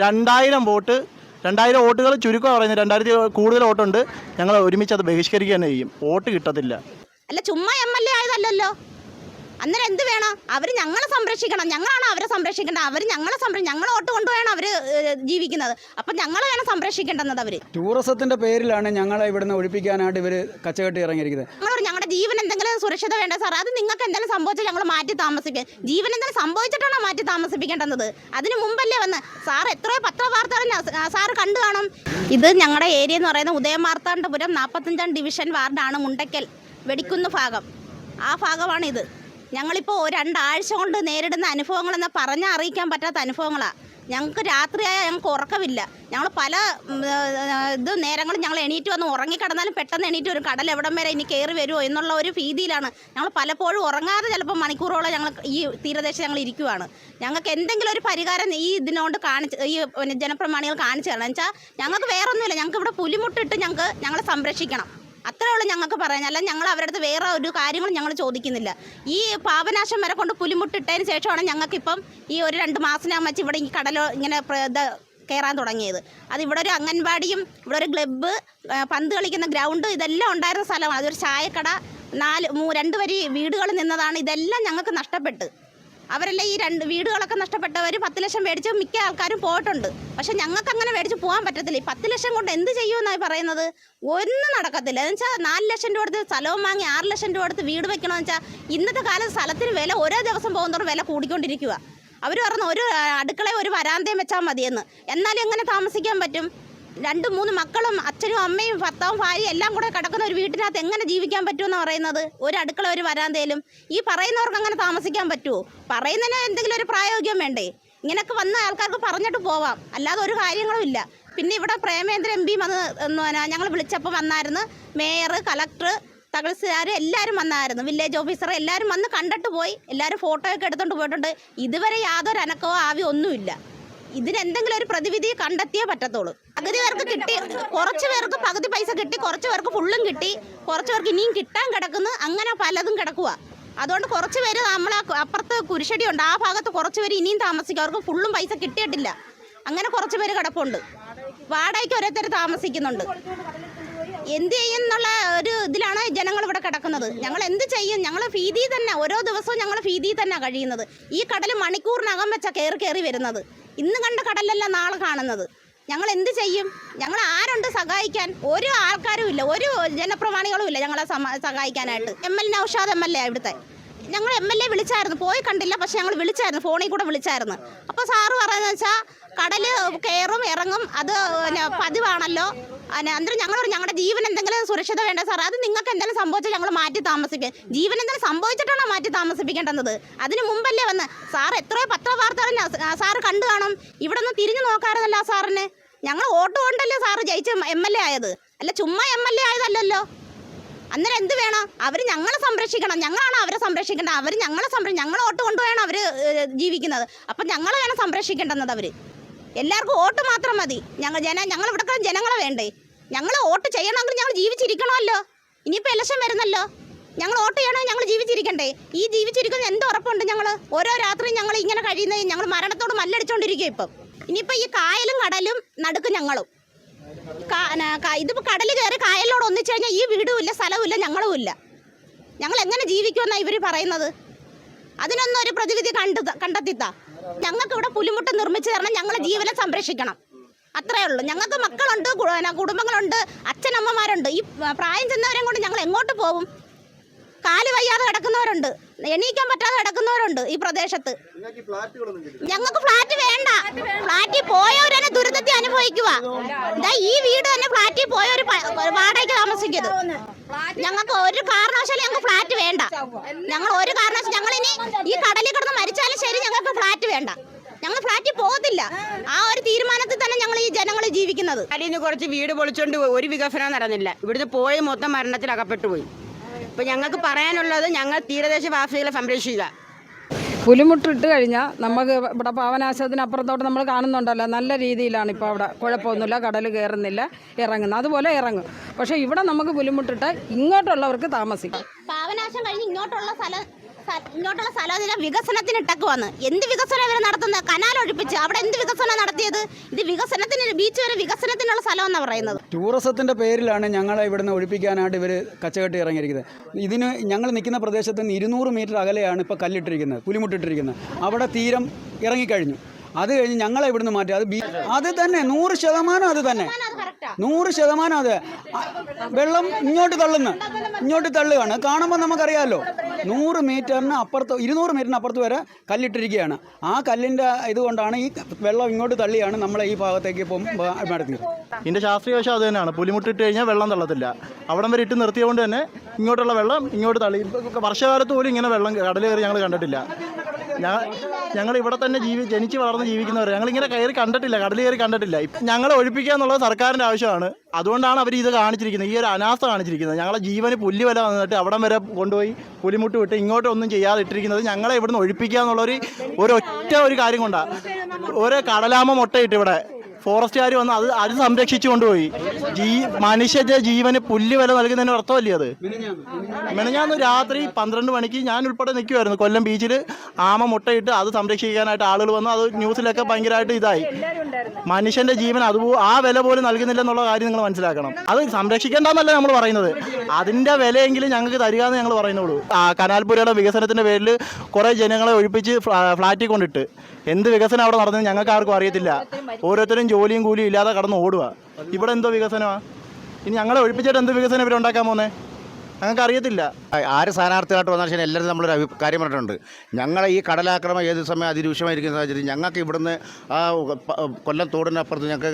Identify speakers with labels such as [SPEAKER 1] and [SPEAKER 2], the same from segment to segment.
[SPEAKER 1] 2000 vote 2000 വോട്ടുകൾ ചുരുക്കം പറയുന്നത് 2000 കൂടുതൽ വോട്ടുണ്ട്. ഞങ്ങൾ ഒരുമിച്ച് അത് ബഹിഷ്കരിക്കുക തന്നെ ചെയ്യും. വോട്ട് കിട്ടത്തില്ല.
[SPEAKER 2] അല്ല ചുമ്മാ MLA ആയതല്ലോ. അന്നേരം എന്ത് വേണം? അവർ ഞങ്ങളെ സംരക്ഷിക്കണം. ഞങ്ങളാണ് അവരെ സംരക്ഷിക്കേണ്ടത്. അവർ ഞങ്ങളെ വോട്ട് കൊണ്ടുപോയാണ് അവർ ജീവിക്കുന്നത്. അപ്പം ഞങ്ങളെ വേണം സംരക്ഷിക്കേണ്ടത്. അവർ
[SPEAKER 3] ടൂറിസത്തിന്റെ പേരിലാണ് ഞങ്ങളെ ഇവിടുന്ന് ഒഴിപ്പിക്കാനായിട്ട് ഇവർ കച്ചകെട്ടി ഇറങ്ങിയിരിക്കുന്നത്.
[SPEAKER 2] ഞങ്ങളുടെ ജീവൻ എന്തെങ്കിലും സുരക്ഷിത വേണ്ട സാർ. അത് നിങ്ങൾക്ക് എന്തെങ്കിലും സംഭവിച്ചാൽ ഞങ്ങൾ മാറ്റി താമസിക്കുക. ജീവൻ എന്തെങ്കിലും സംഭവിച്ചിട്ടാണോ മാറ്റി താമസിപ്പിക്കേണ്ടത്? അതിന് മുമ്പല്ലേ വന്ന് സാർ എത്രയോ പത്രവാർത്തകൾ സാർ കണ്ടു കാണും. ഇത് ഞങ്ങളുടെ ഏരിയ എന്ന് പറയുന്നത് ഉദയമാർത്താണ്ഡപുരം 45-ാം ഡിവിഷൻ വാർഡാണ്. മുണ്ടയ്ക്കൽ വെടിക്കുന്ന് ഭാഗം. ആ ഭാഗമാണിത്. ഞങ്ങളിപ്പോൾ 2 ആഴ്ച കൊണ്ട് നേരിടുന്ന അനുഭവങ്ങളെന്ന് പറഞ്ഞാൽ അറിയിക്കാൻ പറ്റാത്ത അനുഭവങ്ങളാണ്. ഞങ്ങൾക്ക് രാത്രിയായാൽ ഞങ്ങൾക്ക് ഉറക്കമില്ല. ഞങ്ങൾ പല നേരങ്ങളും ഞങ്ങൾ എണീറ്റ് വന്ന് ഉറങ്ങിക്കിടന്നാലും പെട്ടെന്ന് എണീറ്റ് ഒരു കടൽ എവിടം വരെ ഇനി കയറി വരുമോ എന്നുള്ള ഒരു ഭീതിയിലാണ് ഞങ്ങൾ പലപ്പോഴും ഉറങ്ങാതെ ചിലപ്പോൾ മണിക്കൂറോളം ഞങ്ങൾ ഈ തീരദേശം ഞങ്ങൾ ഇരിക്കുവാണ്. ഞങ്ങൾക്ക് എന്തെങ്കിലും ഒരു പരിഹാരം ഈ ഇതിനോട് ഈ ജനപ്രമാണികൾ കാണിച്ചു തരണം. വെച്ചാൽ ഞങ്ങൾക്ക് വേറൊന്നുമില്ല. ഞങ്ങൾക്ക് ഇവിടെ പുലിമുട്ടിട്ട് ഞങ്ങളെ സംരക്ഷിക്കണം. അത്രേ ഉള്ളൂ ഞങ്ങൾക്ക് പറയാൻ. അല്ല ഞങ്ങൾ അവരുടെ അടുത്ത് വേറെ ഒരു കാര്യങ്ങളും ഞങ്ങൾ ചോദിക്കുന്നില്ല. ഈ പാപനാശം വരെ കൊണ്ട് പുലിമുട്ടിട്ടതിന് ശേഷമാണ് ഞങ്ങൾക്കിപ്പം ഈ ഒരു 2 മാസത്തിനകം വെച്ച് ഇവിടെ ഈ കടലോ ഇങ്ങനെ കയറാൻ തുടങ്ങിയത്. അത് ഇവിടെ ഒരു അംഗൻവാടിയും ഇവിടെ ഒരു ക്ലബ്ബ്, പന്ത് കളിക്കുന്ന ഗ്രൗണ്ട് ഇതെല്ലാം ഉണ്ടായിരുന്ന സ്ഥലമാണ്. അതൊരു ചായക്കട, 2 വരി വീടുകൾ നിന്നതാണ്. ഇതെല്ലാം ഞങ്ങൾക്ക് നഷ്ടപ്പെട്ട്. അവരെല്ലാം ഈ 2 വീടുകളൊക്കെ നഷ്ടപ്പെട്ടവർ 10 ലക്ഷം മേടിച്ച് മിക്ക ആൾക്കാരും പോയിട്ടുണ്ട്. പക്ഷെ ഞങ്ങൾക്ക് അങ്ങനെ മേടിച്ച് പോകാൻ പറ്റത്തില്ല. ഈ 10 ലക്ഷം കൊണ്ട് എന്ത് ചെയ്യുമെന്നാണ് പറയുന്നത്? ഒന്നും നടക്കത്തില്ല. എന്ന് വെച്ചാൽ 4 ലക്ഷം രൂപ കൊടുത്ത് സ്ഥലവും വാങ്ങി 6 ലക്ഷം രൂപ കൊടുത്ത് വീട് വെക്കണമെന്ന് വെച്ചാൽ ഇന്നത്തെ കാലത്ത് സ്ഥലത്തിന് വില ഓരോ ദിവസം പോകുന്നതോറും വില കൂടിക്കൊണ്ടിരിക്കുക. അവർ പറഞ്ഞു ഒരു അടുക്കളയും ഒരു വരാന്തയും വെച്ചാൽ മതിയെന്ന്. എന്നാലും എങ്ങനെ താമസിക്കാൻ പറ്റും? 2-3 മക്കളും അച്ഛനും അമ്മയും ഭർത്താവും ഭാര്യയും എല്ലാം കൂടെ കിടക്കുന്ന ഒരു വീട്ടിനകത്ത് എങ്ങനെ ജീവിക്കാൻ പറ്റുമെന്നാണ് പറയുന്നത്? ഒരു അടുക്കള ഒരു വരാന്തയിലും. ഈ പറയുന്നവർക്ക് അങ്ങനെ താമസിക്കാൻ പറ്റുമോ? പറയുന്നതിന് എന്തെങ്കിലും ഒരു പ്രായോഗികം വേണ്ടേ? ഇങ്ങനെയൊക്കെ വന്ന ആൾക്കാർക്ക് പറഞ്ഞിട്ട് പോവാം, അല്ലാതെ ഒരു കാര്യങ്ങളും ഇല്ല. പിന്നെ ഇവിടെ പ്രേമേന്ദ്ര MP വന്ന് ഞങ്ങൾ വിളിച്ചപ്പോൾ വന്നായിരുന്നു. മേയർ, കളക്ടർ, തഹസിൽദാർ എല്ലാവരും വന്നായിരുന്നു. വില്ലേജ് ഓഫീസർ എല്ലാവരും വന്ന് കണ്ടിട്ട് പോയി. എല്ലാവരും ഫോട്ടോയൊക്കെ എടുത്തുകൊണ്ട് പോയിട്ടുണ്ട്. ഇതുവരെ യാതൊരു അനക്കമോ ആവി ഒന്നുമില്ല. ഇതിനെന്തെങ്കിലും ഒരു പ്രതിവിധി കണ്ടെത്തിയേ പറ്റത്തുള്ളൂ. പകുതി പേർക്ക് കിട്ടി, കുറച്ച് പേർക്ക് പകുതി പൈസ കിട്ടി, കുറച്ച് പേർക്ക് ഫുള്ളും കിട്ടി, കുറച്ച് പേർക്ക് ഇനിയും കിട്ടാൻ കിടക്കുന്നു. അങ്ങനെ പലതും കിടക്കുക. അതുകൊണ്ട് കുറച്ച് പേര് നമ്മളെ അപ്പുറത്ത് കുരിശടിയുണ്ട്, ആ ഭാഗത്ത് കുറച്ച് പേര് ഇനിയും താമസിക്കും. അവർക്ക് ഫുള്ളും പൈസ കിട്ടിയിട്ടില്ല. അങ്ങനെ കുറച്ച് പേര് കിടപ്പുണ്ട്. വാടകയ്ക്ക് ഓരോരുത്തർ താമസിക്കുന്നുണ്ട്. എന്ത് ചെയ്യുന്നുള്ള ഒരു ഇതിലാണ് ജനങ്ങൾ ഇവിടെ കിടക്കുന്നത്. ഞങ്ങൾ എന്ത് ചെയ്യും? ഞങ്ങൾ ഭീതി തന്നെ, ഓരോ ദിവസവും ഞങ്ങൾ ഭീതി തന്നെ കഴിയുന്നത്. ഈ കടൽ മണിക്കൂറിനകം വെച്ചാൽ കയറി വരുന്നത്. ഇന്ന് കണ്ട കടലല്ല നാളെ കാണുന്നത്. ഞങ്ങൾ എന്ത് ചെയ്യും? ഞങ്ങൾ ആരുണ്ട് സഹായിക്കാൻ? ഒരു ആൾക്കാരും ഇല്ല, ഒരു ജനപ്രമാണികളും ഇല്ല ഞങ്ങളെ സഹായിക്കാനായിട്ട്. നൗഷാദ് MLA ഇവിടുത്തെ. ഞങ്ങൾ MLA വിളിച്ചായിരുന്നു, പോയി കണ്ടില്ല. പക്ഷെ ഞങ്ങൾ വിളിച്ചായിരുന്നു, ഫോണിൽ കൂടെ വിളിച്ചായിരുന്നു. അപ്പോൾ സാറ് പറയുന്നത് വെച്ചാൽ കടൽ കയറും ഇറങ്ങും, അത് പതിവാണല്ലോ. അന്നേരം ഞങ്ങളുടെ ജീവൻ എന്തെങ്കിലും സുരക്ഷിത വേണ്ട സാർ. അത് നിങ്ങൾക്ക് എന്തെങ്കിലും സംഭവിച്ചാൽ ഞങ്ങൾ മാറ്റി താമസിക്കുക. ജീവൻ എന്തെങ്കിലും സംഭവിച്ചിട്ടാണോ മാറ്റി താമസിപ്പിക്കേണ്ടത്? അതിന് മുമ്പല്ലേ വന്ന് സാർ എത്രയോ പത്രവാർത്തകൾ സാർ കണ്ടു കാണും. ഇവിടെ നിന്ന് തിരിഞ്ഞു നോക്കാറുണ്ടല്ലോ സാറിന്. ഞങ്ങൾ വോട്ട് കൊണ്ടല്ലേ സാറ് ജയിച്ച MLA ആയത്. അല്ല ചുമ്മാ MLA ആയതല്ലോ. അന്നേരം എന്ത് വേണം? അവർ ഞങ്ങളെ സംരക്ഷിക്കണം. ഞങ്ങളാണ് അവരെ സംരക്ഷിക്കേണ്ടത്. അവർ ഞങ്ങളെ വോട്ട് കൊണ്ടുപോയാണ് അവർ ജീവിക്കുന്നത്. അപ്പം ഞങ്ങളെ വേണം സംരക്ഷിക്കേണ്ടത്. അവർ എല്ലാവർക്കും വോട്ട് മാത്രം മതി. ഞങ്ങൾ ഇവിടെ ജനങ്ങളെ വേണ്ടേ? ഞങ്ങൾ വോട്ട് ചെയ്യണമെങ്കിൽ ഞങ്ങൾ ജീവിച്ചിരിക്കണമല്ലോ. ഇനിയിപ്പോൾ ഇലക്ഷൻ വരുന്നല്ലോ. ഞങ്ങൾ വോട്ട് ചെയ്യണമെങ്കിൽ ഞങ്ങൾ ജീവിച്ചിരിക്കണ്ടേ? ഈ ജീവിച്ചിരിക്കുന്നത് എന്ത് ഉറപ്പുണ്ട്? ഞങ്ങൾ ഓരോ രാത്രിയും ഞങ്ങൾ ഇങ്ങനെ കഴിയുന്നത് ഞങ്ങൾ മരണത്തോട് മല്ലടിച്ചുകൊണ്ടിരിക്കുക. ഇപ്പം ഇനിയിപ്പോൾ ഈ കായലും കടലും നടുക്ക് ഞങ്ങളും. ഇതിപ്പോൾ കടൽ കയറി കായലിനോട് ഒന്നിച്ചു കഴിഞ്ഞാൽ ഈ വീടും ഇല്ല, സ്ഥലവും ഇല്ല, ഞങ്ങളും ഇല്ല. ഞങ്ങൾ എങ്ങനെ ജീവിക്കുമെന്നാണ് ഇവർ പറയുന്നത്? അതിനൊന്നും ഒരു പ്രതിവിധി കണ്ടെത്തിത്താ. ഞങ്ങൾക്ക് ഇവിടെ പുലിമുട്ട് നിർമ്മിച്ചു തരണം. ഞങ്ങളെ ജീവനെ സംരക്ഷിക്കണം. അത്രേ ഉള്ളൂ. ഞങ്ങൾക്ക് മക്കളുണ്ട്, കുടുംബങ്ങളുണ്ട്, അച്ഛനമ്മമാരുണ്ട്. ഈ പ്രായം ചെന്നവരെയും കൊണ്ട് ഞങ്ങൾ എങ്ങോട്ട് പോകും? കാല് വയ്യാതെ കിടക്കുന്നവരുണ്ട്, എണീക്കാൻ പറ്റാതെ കിടക്കുന്നവരുണ്ട് ഈ പ്രദേശത്ത്. ഞങ്ങൾക്ക് ഫ്ലാറ്റ് വേണ്ട. ഫ്ലാറ്റിൽ പോയവരെന്നെ ദുരിതത്തെ അനുഭവിക്കുക. ഈ വീട് തന്നെ ഫ്ലാറ്റിൽ പോയവർ വാടകയ്ക്ക് താമസിക്കുന്നത്. ഞങ്ങൾക്ക് ഒരു കാരണവശാലും ഞങ്ങൾക്ക് ഫ്ലാറ്റ് വേണ്ട. ഞങ്ങൾ ഒരു കാരണവശാലും ഞങ്ങളിനി ഈ കടലിൽ കിടന്ന് മരിച്ചാലും ശരി, ഞങ്ങൾക്ക് ഫ്ലാറ്റ് വേണ്ട. ഞങ്ങൾ ഫ്ലാറ്റിൽ പോകത്തില്ല. ആ ഒരു തീരുമാനത്തിൽ തന്നെ ഞങ്ങൾ ഈ ജനങ്ങൾ ജീവിക്കുന്നത്.
[SPEAKER 4] അതിൽ നിന്ന് കുറച്ച് വീട് പൊളിച്ചുകൊണ്ട് ഒരു വികസനം നടന്നില്ല. ഇവിടുന്ന് പോയി മൊത്തം മരണത്തിൽ അകപ്പെട്ടു പോയി. ഇപ്പം ഞങ്ങൾക്ക് പറയാനുള്ളത്, ഞങ്ങൾ തീരദേശവാസികളെ സംരക്ഷിക്കുക.
[SPEAKER 5] പുലിമുട്ടിട്ട് കഴിഞ്ഞാൽ നമുക്ക് ഇവിടെ പാവനാശത്തിനപ്പുറത്തോട്ട് നമ്മൾ കാണുന്നുണ്ടല്ലോ, നല്ല രീതിയിലാണ് ഇപ്പോൾ അവിടെ. കുഴപ്പമൊന്നുമില്ല, കടൽ കയറുന്നില്ല, ഇറങ്ങുന്നു, അതുപോലെ ഇറങ്ങും. പക്ഷേ ഇവിടെ നമുക്ക് പുലിമുട്ടിട്ട് ഇങ്ങോട്ടുള്ളവർക്ക് താമസിക്കാം.
[SPEAKER 2] പാവനാശം കഴിഞ്ഞ് ഇങ്ങോട്ടുള്ള ഇങ്ങോട്ടുള്ള സ്ഥലം വികസനത്തിന് ഇട്ടക്ക് വന്ന് എന്ത് വികസനം ഇവർ നടത്തുന്നത്? കനാൽ ഒഴിപ്പിച്ച് അവിടെ എന്ത് വികസനം നടത്തിയത്? ഇത് വികസനത്തിന് ബീച്ച് വരെ വികസനത്തിനുള്ള സ്ഥലമെന്നാണ് പറയുന്നത്.
[SPEAKER 3] ടൂറിസത്തിൻ്റെ പേരിലാണ് ഞങ്ങളെ ഇവിടുന്ന് ഒഴിപ്പിക്കാനായിട്ട് ഇവർ കച്ചകെട്ടി ഇറങ്ങിയിരിക്കുന്നത്. ഇതിന് ഞങ്ങൾ നിൽക്കുന്ന പ്രദേശത്ത് നിന്ന് 200 മീറ്റർ അകലെയാണ് ഇപ്പോൾ കല്ലിട്ടിരിക്കുന്നത്, പുലിമുട്ടിട്ടിരിക്കുന്നത്. അവിടെ തീരം ഇറങ്ങിക്കഴിഞ്ഞു. അത് കഴിഞ്ഞ് ഞങ്ങളെ ഇവിടുന്ന് മാറ്റി. അത് തന്നെ 100% അത് തന്നെ 100% അത് വെള്ളം ഇങ്ങോട്ട് തള്ളുകയാണ്. കാണുമ്പോൾ നമുക്കറിയാമല്ലോ. 100 മീറ്ററിന് അപ്പുറത്ത് 200 മീറ്ററിന് അപ്പുറത്ത് വരെ കല്ലിട്ടിരിക്കുകയാണ്. ആ കല്ലിൻ്റെ ഇതുകൊണ്ടാണ് ഈ വെള്ളം ഇങ്ങോട്ട് തള്ളിയാണ് നമ്മളെ ഈ ഭാഗത്തേക്ക് നടത്തിയത്.
[SPEAKER 1] ഇതിൻ്റെ ശാസ്ത്രീയ വശം അത് തന്നെയാണ്. പുലിമുട്ടിട്ട് കഴിഞ്ഞാൽ വെള്ളം തള്ളത്തില്ല. അവിടം വരെ ഇട്ട് നിർത്തിയതുകൊണ്ട് തന്നെ ഇങ്ങോട്ടുള്ള വെള്ളം ഇങ്ങോട്ട് തള്ളി. വർഷകാലത്ത് പോലും ഇങ്ങനെ വെള്ളം കടൽ കയറി ഞങ്ങൾ കണ്ടിട്ടില്ല. ഞങ്ങൾ ഇവിടെ തന്നെ ജനിച്ച് വളർന്ന് ജീവിക്കുന്നവർ ഞങ്ങളിങ്ങനെ കണ്ടിട്ടില്ല, കടൽ കയറി കണ്ടിട്ടില്ല. ഞങ്ങളെ ഒഴിപ്പിക്കുക എന്നുള്ളത് സർക്കാരിൻ്റെ ആവശ്യമാണ്. അതുകൊണ്ടാണ് അവർ ഇത് കാണിച്ചിരിക്കുന്നത്, ഈ ഒരു അനാസ്ഥ കാണിച്ചിരിക്കുന്നത്. ഞങ്ങളെ ജീവന് പുല്ല് വില വന്നിട്ട് അവിടം വരെ കൊണ്ടുപോയി പുലിമുട്ട് വിട്ട് ഇങ്ങോട്ടൊന്നും ചെയ്യാതെ ഇട്ടിരിക്കുന്നത് ഞങ്ങളെ ഇവിടുന്ന് ഒഴിപ്പിക്കുക എന്നുള്ളൊരു ഒരു കാര്യം കൊണ്ടാണ്. ഒരു കടലാമ മുട്ടയിട്ട് ഇവിടെ ഫോറസ്റ്റുകാർ വന്ന് അത് സംരക്ഷിച്ചു കൊണ്ടുപോയി. മനുഷ്യന്റെ ജീവന് പുല്ല് വില നൽകുന്നതിന് അർത്ഥമല്ലേ അത്? മെനഞ്ഞാന്ന് രാത്രി 12 മണിക്ക് ഞാൻ ഉൾപ്പെടെ നിൽക്കുമായിരുന്നു കൊല്ലം ബീച്ചിൽ. ആമ മുട്ടയിട്ട് അത് സംരക്ഷിക്കാനായിട്ട് ആളുകൾ വന്നു. അത് ന്യൂസിലൊക്കെ ഭയങ്കരമായിട്ട് ഇതായി. മനുഷ്യന്റെ ജീവൻ ആ വില പോലും നൽകുന്നില്ല എന്നുള്ള കാര്യം നിങ്ങൾ മനസ്സിലാക്കണം. അത് സംരക്ഷിക്കേണ്ടെന്നല്ല നമ്മൾ പറയുന്നത്, അതിൻ്റെ വിലയെങ്കിലും ഞങ്ങൾക്ക് തരിക എന്ന് ഞങ്ങൾ പറയുന്നുള്ളൂ. കനാൽപുരയുടെ വികസനത്തിൻ്റെ പേരിൽ കുറേ ജനങ്ങളെ ഒഴിപ്പിച്ച് ഫ്ലാറ്റിൽ കൊണ്ടിട്ട് എന്ത് വികസനം അവിടെ നടന്നത് ഞങ്ങൾക്ക് ആർക്കും അറിയത്തില്ല. ഓരോരുത്തരും ജോലിയും കൂലിയും ഇല്ലാതെ കടന്ന് ഓടുക. ഇവിടെ എന്തോ വികസനമാണ്? ഇനി ഞങ്ങളെ ഒഴിപ്പിച്ചിട്ട് എന്ത് വികസനം ഇവരുണ്ടാക്കാൻ പോകുന്നത് ഞങ്ങൾക്ക് അറിയത്തില്ല.
[SPEAKER 6] ആര് സ്ഥാനാർത്ഥിയായിട്ട് വന്നാൽ ശരി എല്ലാവരും നമ്മളൊരു കാര്യം പറഞ്ഞിട്ടുണ്ട്. ഞങ്ങളെ ഈ കടലാക്രമണം ഏത് സമയം അതിരൂക്ഷമായിരിക്കുന്ന സാഹചര്യം ഞങ്ങൾക്ക് ഇവിടുന്ന് കൊല്ലം തോടിനപ്പുറത്ത് ഞങ്ങൾക്ക്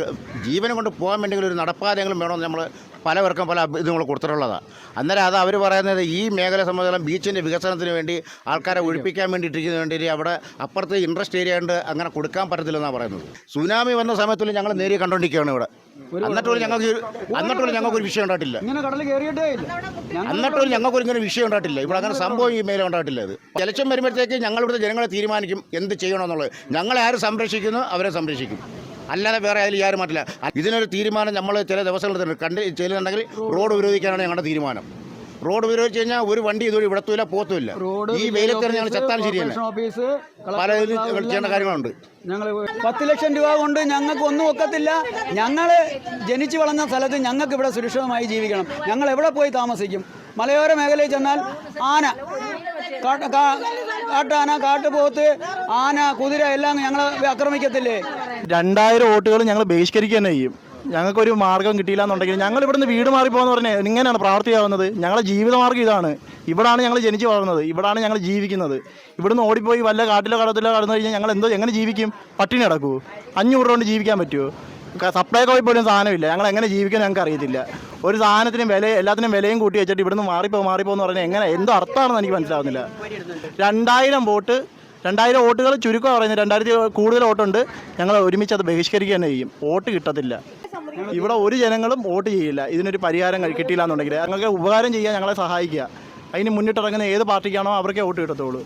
[SPEAKER 6] ജീവനം കൊണ്ട് പോകാൻ വേണ്ടിയെങ്കിലും ഒരു നടപ്പാതെങ്കിലും വേണമെന്ന് നമ്മൾ പലവർക്കും പല ഇത് നമ്മൾ കൊടുത്തിട്ടുള്ളതാണ്. അന്നേരം അത് അവർ പറയുന്നത് ഈ മേഖല സംബന്ധിച്ചുള്ള ബീച്ചിൻ്റെ വികസനത്തിന് വേണ്ടി ആൾക്കാരെ ഒഴിപ്പിക്കാൻ വേണ്ടിയിട്ടിരിക്കുന്നതിന് വേണ്ടി അവിടെ അപ്പുറത്ത് ഇൻട്രസ്റ്റ് ഏരിയ ഉണ്ട്, അങ്ങനെ കൊടുക്കാൻ പറ്റത്തില്ലെന്നാണ് പറയുന്നത്. സുനാമി വന്ന സമയത്തും ഞങ്ങൾ നേരിൽ കണ്ടുകൊണ്ടിരിക്കുകയാണ് ഇവിടെ. എന്നിട്ടും ഞങ്ങൾക്കൊരു വിഷയം ഉണ്ടായിട്ടില്ല. എന്നിട്ടും ഞങ്ങൾക്കൊരു ഇങ്ങനെ വിഷയം ഉണ്ടായിട്ടില്ല. ഇവിടെ അങ്ങനെ സംഭവം ഈ മേലെ ഉണ്ടായിട്ടില്ല. ഇത് ഇലക്ഷൻ വരുമ്പോഴത്തേക്ക് ഞങ്ങളിവിടുത്തെ ജനങ്ങളെ തീരുമാനിക്കും എന്ത് ചെയ്യണമെന്നുള്ളത്. ഞങ്ങളെ ആര് സംരക്ഷിക്കുന്നു അവരെ സംരക്ഷിക്കും, അല്ലാതെ വേറെ അതിൽ ആരും മാറ്റില്ല. ഇതിനൊരു തീരുമാനം നമ്മൾ ചില ദിവസങ്ങളിൽ തന്നെ ചെയ്യുന്നുണ്ടെങ്കിൽ റോഡ് ഉപരോധിക്കാനാണ് ഞങ്ങളുടെ തീരുമാനം. റോഡ് ഉപരോധിച്ച് കഴിഞ്ഞാൽ ഒരു വണ്ടി ഇതുവഴി ഇവിടത്തുമില്ല പോത്തുമില്ല. ഈ വെയിലത്ത് ഞങ്ങൾ ചെത്താൻ ശരിയല്ല. പല ചെയ്യേണ്ട കാര്യങ്ങളുണ്ട്.
[SPEAKER 3] ഞങ്ങൾ 10 ലക്ഷം രൂപ കൊണ്ട് ഞങ്ങൾക്ക് ഒന്നും ഒക്കത്തില്ല. ഞങ്ങൾ ജനിച്ചു വളർന്ന സ്ഥലത്ത് ഞങ്ങൾക്ക് ഇവിടെ സുരക്ഷിതമായി ജീവിക്കണം. ഞങ്ങൾ എവിടെ പോയി താമസിക്കും? മലയോര മേഖലയിൽ ചെന്നാൽ ആന, കാട്ടാന, കാട്ടുപോത്ത്, ആന, കുതിര എല്ലാം ഞങ്ങളെ ആക്രമിക്കത്തില്ലേ?
[SPEAKER 1] 2000 വോട്ടുകൾ ഞങ്ങൾ ബഹിഷ്കരിക്കുക തന്നെ ചെയ്യും. ഞങ്ങൾക്കൊരു മാർഗ്ഗം കിട്ടിയില്ല എന്നുണ്ടെങ്കിൽ ഞങ്ങൾ ഇവിടുന്ന് വീട് മാറിപ്പോകുന്ന പറഞ്ഞാൽ ഇങ്ങനെയാണ് പ്രാവർത്തിയാവുന്നത്. ഞങ്ങളുടെ ജീവിതമാർഗ്ഗം ഇതാണ്. ഇവിടാണ് ഞങ്ങൾ ജനിച്ചു വളർന്നത്, ഇവിടാണ് ഞങ്ങൾ ജീവിക്കുന്നത്. ഇവിടുന്ന് ഓടിപ്പോയി വല്ല കാട്ടിലോ കടത്തിലോ കടന്നു കഴിഞ്ഞാൽ ഞങ്ങൾ എങ്ങനെ ജീവിക്കും? പട്ടിണി കിടക്കുമോ? 500 രൂപ കൊണ്ട് ജീവിക്കാൻ പറ്റുമോ? സപ്ലൈകോയിൽ പോലും സാധനമില്ല. ഞങ്ങൾ എങ്ങനെ ജീവിക്കാൻ ഞങ്ങൾക്ക് അറിയത്തില്ല. ഒരു സാധനത്തിനും എല്ലാത്തിനും വിലയും കൂട്ടി വെച്ചിട്ട് ഇവിടുന്ന് മാറിപ്പോന്ന് പറഞ്ഞാൽ എന്തോ അർത്ഥമാണെന്ന് എനിക്ക് മനസ്സിലാവുന്നില്ല. 2000 വോട്ടുകൾ ചുരുക്കം പറയുന്നത്. 2000 കൂടുതൽ വോട്ടുണ്ട്. ഞങ്ങൾ ഒരുമിച്ച് അത് ബഹിഷ്കരിക്കുക തന്നെ ചെയ്യും. വോട്ട് കിട്ടത്തില്ല. ഇവിടെ ഒരു ജനങ്ങളും വോട്ട് ചെയ്യില്ല. ഇതിനൊരു പരിഹാരം കിട്ടിയില്ല എന്നുണ്ടെങ്കിൽ ഞങ്ങൾക്ക് ഉപകാരം ചെയ്യാൻ ഞങ്ങളെ സഹായിക്കുക. അതിന് മുന്നിട്ടിറങ്ങുന്ന ഏത് പാർട്ടിക്കാണോ അവർക്കേ വോട്ട് കിട്ടത്തുള്ളൂ.